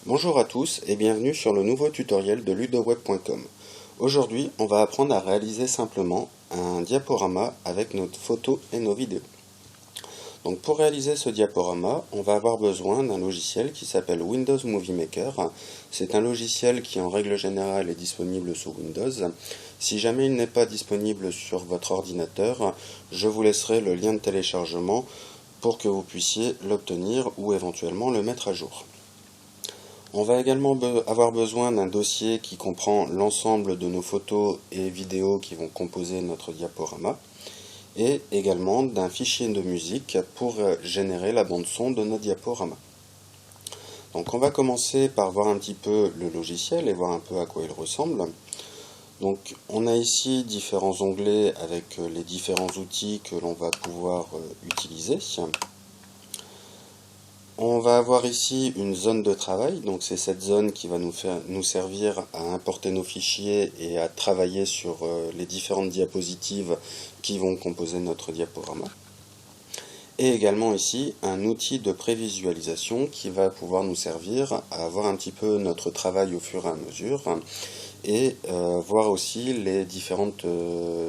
Bonjour à tous et bienvenue sur le nouveau tutoriel de ludoweb.com. Aujourd'hui, on va apprendre à réaliser simplement un diaporama avec nos photos et nos vidéos. Donc pour réaliser ce diaporama, on va avoir besoin d'un logiciel qui s'appelle Windows Movie Maker. C'est un logiciel qui en règle générale est disponible sous Windows. Si jamais il n'est pas disponible sur votre ordinateur, je vous laisserai le lien de téléchargement pour que vous puissiez l'obtenir ou éventuellement le mettre à jour. On va également avoir besoin d'un dossier qui comprend l'ensemble de nos photos et vidéos qui vont composer notre diaporama et également d'un fichier de musique pour générer la bande son de notre diaporama. Donc on va commencer par voir un petit peu le logiciel et voir un peu à quoi il ressemble. Donc on a ici différents onglets avec les différents outils que l'on va pouvoir utiliser. On va avoir ici une zone de travail, donc c'est cette zone qui va nous servir à importer nos fichiers et à travailler sur les différentes diapositives qui vont composer notre diaporama. Et également ici un outil de prévisualisation qui va pouvoir nous servir à avoir un petit peu notre travail au fur et à mesure et voir aussi les différentes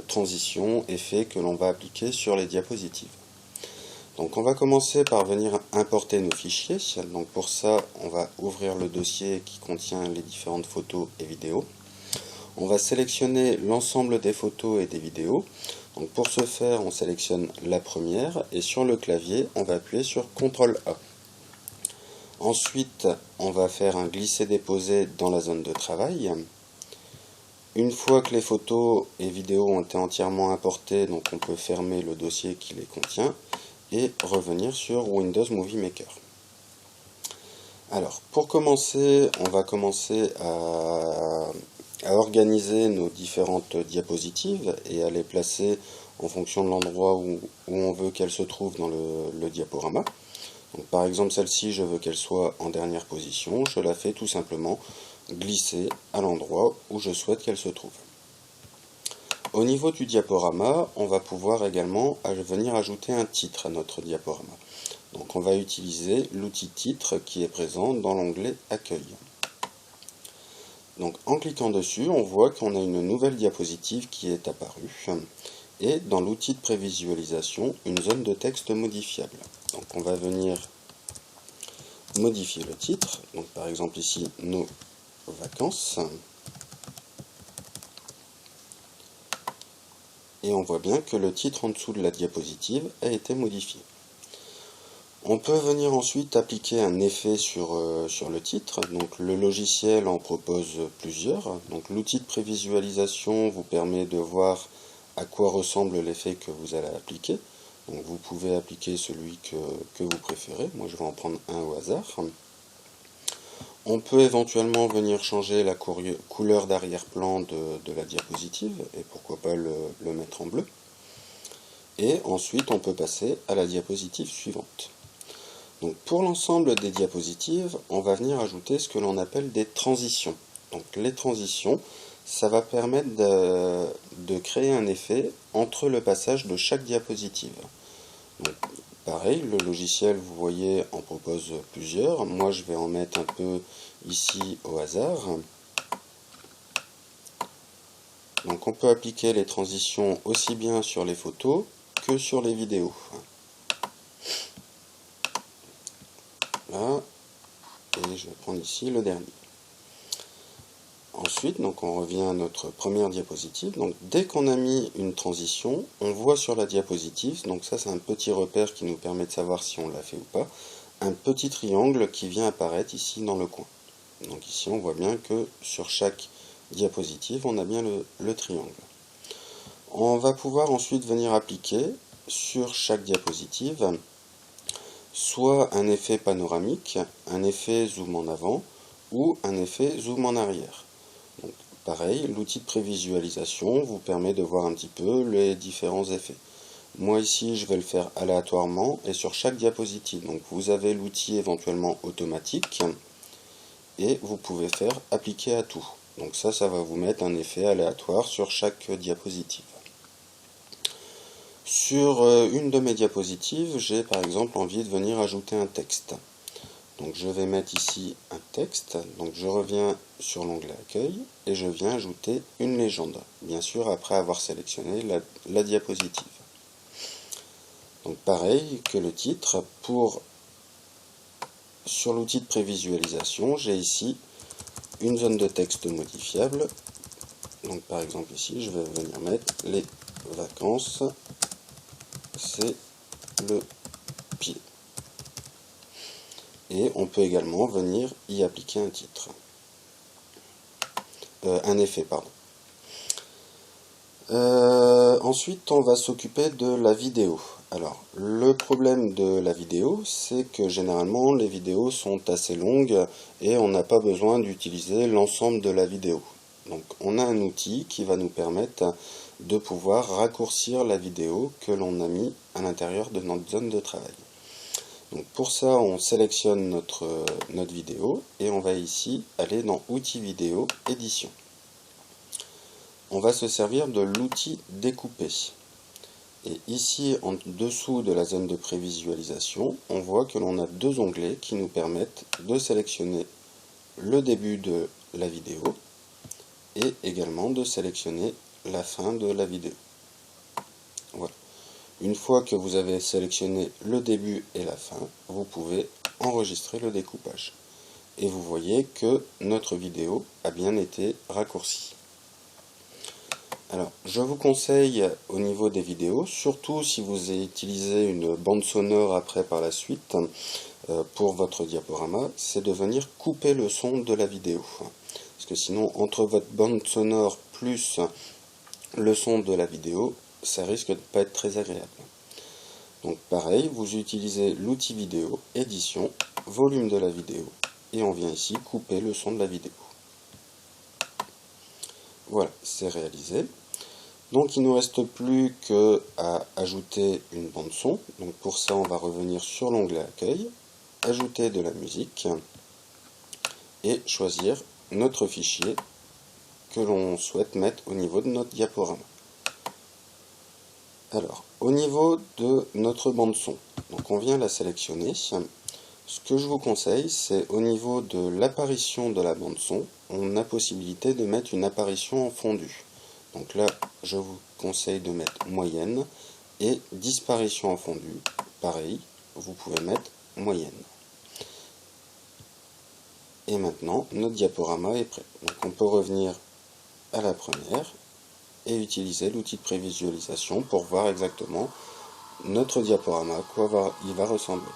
transitions, effets que l'on va appliquer sur les diapositives. Donc on va commencer par venir importer nos fichiers. Donc pour ça, on va ouvrir le dossier qui contient les différentes photos et vidéos. On va sélectionner l'ensemble des photos et des vidéos. Donc pour ce faire, on sélectionne la première et sur le clavier, on va appuyer sur CTRL A. Ensuite, on va faire un glisser-déposer dans la zone de travail. Une fois que les photos et vidéos ont été entièrement importées, donc on peut fermer le dossier qui les contient et revenir sur Windows Movie Maker. Alors, pour commencer, on va commencer à organiser nos différentes diapositives et à les placer en fonction de l'endroit où on veut qu'elles se trouvent dans le diaporama. Donc, par exemple, celle-ci, je veux qu'elle soit en dernière position. Je la fais tout simplement glisser à l'endroit où je souhaite qu'elle se trouve. Au niveau du diaporama, on va pouvoir également venir ajouter un titre à notre diaporama. Donc on va utiliser l'outil titre qui est présent dans l'onglet Accueil. Donc en cliquant dessus, on voit qu'on a une nouvelle diapositive qui est apparue et dans l'outil de prévisualisation, une zone de texte modifiable. Donc on va venir modifier le titre, donc par exemple ici nos vacances. Et on voit bien que le titre en dessous de la diapositive a été modifié. On peut venir ensuite appliquer un effet sur le titre. Donc le logiciel en propose plusieurs. Donc l'outil de prévisualisation vous permet de voir à quoi ressemble l'effet que vous allez appliquer. Donc vous pouvez appliquer celui que vous préférez. Moi je vais en prendre un au hasard. On peut éventuellement venir changer la couleur d'arrière-plan de la diapositive et pourquoi pas le mettre en bleu. Et ensuite on peut passer à la diapositive suivante. Donc pour l'ensemble des diapositives, on va venir ajouter ce que l'on appelle des transitions. Donc les transitions, ça va permettre de créer un effet entre le passage de chaque diapositive. Donc, pareil, le logiciel, vous voyez, en propose plusieurs. Moi, je vais en mettre un peu ici au hasard. Donc, on peut appliquer les transitions aussi bien sur les photos que sur les vidéos. Là, et je vais prendre ici le dernier. Ensuite, donc on revient à notre première diapositive. Donc dès qu'on a mis une transition, on voit sur la diapositive, donc ça c'est un petit repère qui nous permet de savoir si on l'a fait ou pas, un petit triangle qui vient apparaître ici dans le coin. Donc ici on voit bien que sur chaque diapositive, on a bien le triangle. On va pouvoir ensuite venir appliquer sur chaque diapositive soit un effet panoramique, un effet zoom en avant ou un effet zoom en arrière. Donc, pareil, l'outil de prévisualisation vous permet de voir un petit peu les différents effets. Moi ici, je vais le faire aléatoirement et sur chaque diapositive. Donc vous avez l'outil éventuellement automatique et vous pouvez faire appliquer à tout. Donc ça va vous mettre un effet aléatoire sur chaque diapositive. Sur une de mes diapositives, j'ai par exemple envie de venir ajouter un texte. Donc je vais mettre ici un texte, donc je reviens sur l'onglet accueil et je viens ajouter une légende, bien sûr après avoir sélectionné la diapositive. Donc pareil que le titre, sur l'outil de prévisualisation, j'ai ici une zone de texte modifiable. Donc par exemple ici, je vais venir mettre les vacances, c'est le pied. Et on peut également venir y appliquer un titre. Un effet, pardon. Ensuite, on va s'occuper de la vidéo. Alors, le problème de la vidéo, c'est que généralement, les vidéos sont assez longues et on n'a pas besoin d'utiliser l'ensemble de la vidéo. Donc, on a un outil qui va nous permettre de pouvoir raccourcir la vidéo que l'on a mis à l'intérieur de notre zone de travail. Donc pour ça, on sélectionne notre vidéo et on va ici aller dans Outils vidéo, édition. On va se servir de l'outil découper. Et ici, en dessous de la zone de prévisualisation, on voit que l'on a deux onglets qui nous permettent de sélectionner le début de la vidéo et également de sélectionner la fin de la vidéo. Voilà. Une fois que vous avez sélectionné le début et la fin, vous pouvez enregistrer le découpage. Et vous voyez que notre vidéo a bien été raccourcie. Alors, je vous conseille au niveau des vidéos, surtout si vous utilisez une bande sonore après par la suite, pour votre diaporama, c'est de venir couper le son de la vidéo. Parce que sinon, entre votre bande sonore plus le son de la vidéo, ça risque de ne pas être très agréable. Donc pareil, vous utilisez l'outil vidéo, édition, volume de la vidéo, et on vient ici couper le son de la vidéo. Voilà, c'est réalisé. Donc il ne nous reste plus qu'à ajouter une bande son. Donc pour ça, on va revenir sur l'onglet accueil, ajouter de la musique, et choisir notre fichier que l'on souhaite mettre au niveau de notre diaporama. Alors, au niveau de notre bande son, donc on vient la sélectionner. Ce que je vous conseille, c'est au niveau de l'apparition de la bande son, on a possibilité de mettre une apparition en fondu. Donc là, je vous conseille de mettre moyenne et disparition en fondu. Pareil, vous pouvez mettre moyenne. Et maintenant, notre diaporama est prêt. Donc on peut revenir à la première et utiliser l'outil de prévisualisation pour voir exactement notre diaporama, quoi il va ressembler.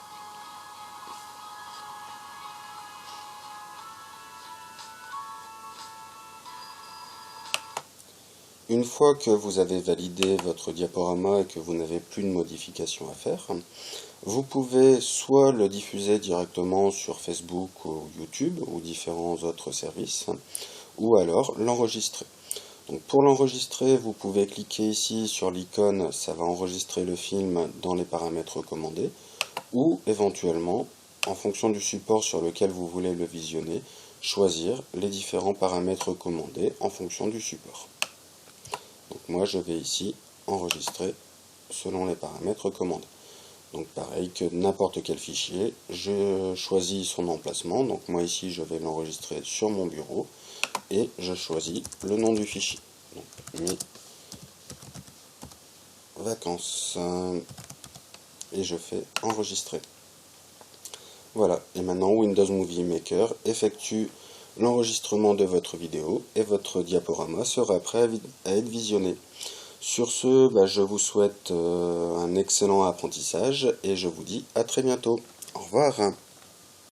Une fois que vous avez validé votre diaporama et que vous n'avez plus de modifications à faire, vous pouvez soit le diffuser directement sur Facebook ou YouTube ou différents autres services, ou alors l'enregistrer. Donc pour l'enregistrer, vous pouvez cliquer ici sur l'icône, ça va enregistrer le film dans les paramètres recommandés, ou éventuellement, en fonction du support sur lequel vous voulez le visionner, choisir les différents paramètres recommandés en fonction du support. Donc moi je vais ici enregistrer selon les paramètres recommandés. Donc pareil que n'importe quel fichier, je choisis son emplacement. Donc moi ici je vais l'enregistrer sur mon bureau et je choisis le nom du fichier. Donc mes vacances et je fais enregistrer. Voilà, et maintenant Windows Movie Maker effectue l'enregistrement de votre vidéo et votre diaporama sera prêt à être visionné. Sur ce, je vous souhaite un excellent apprentissage et je vous dis à très bientôt. Au revoir.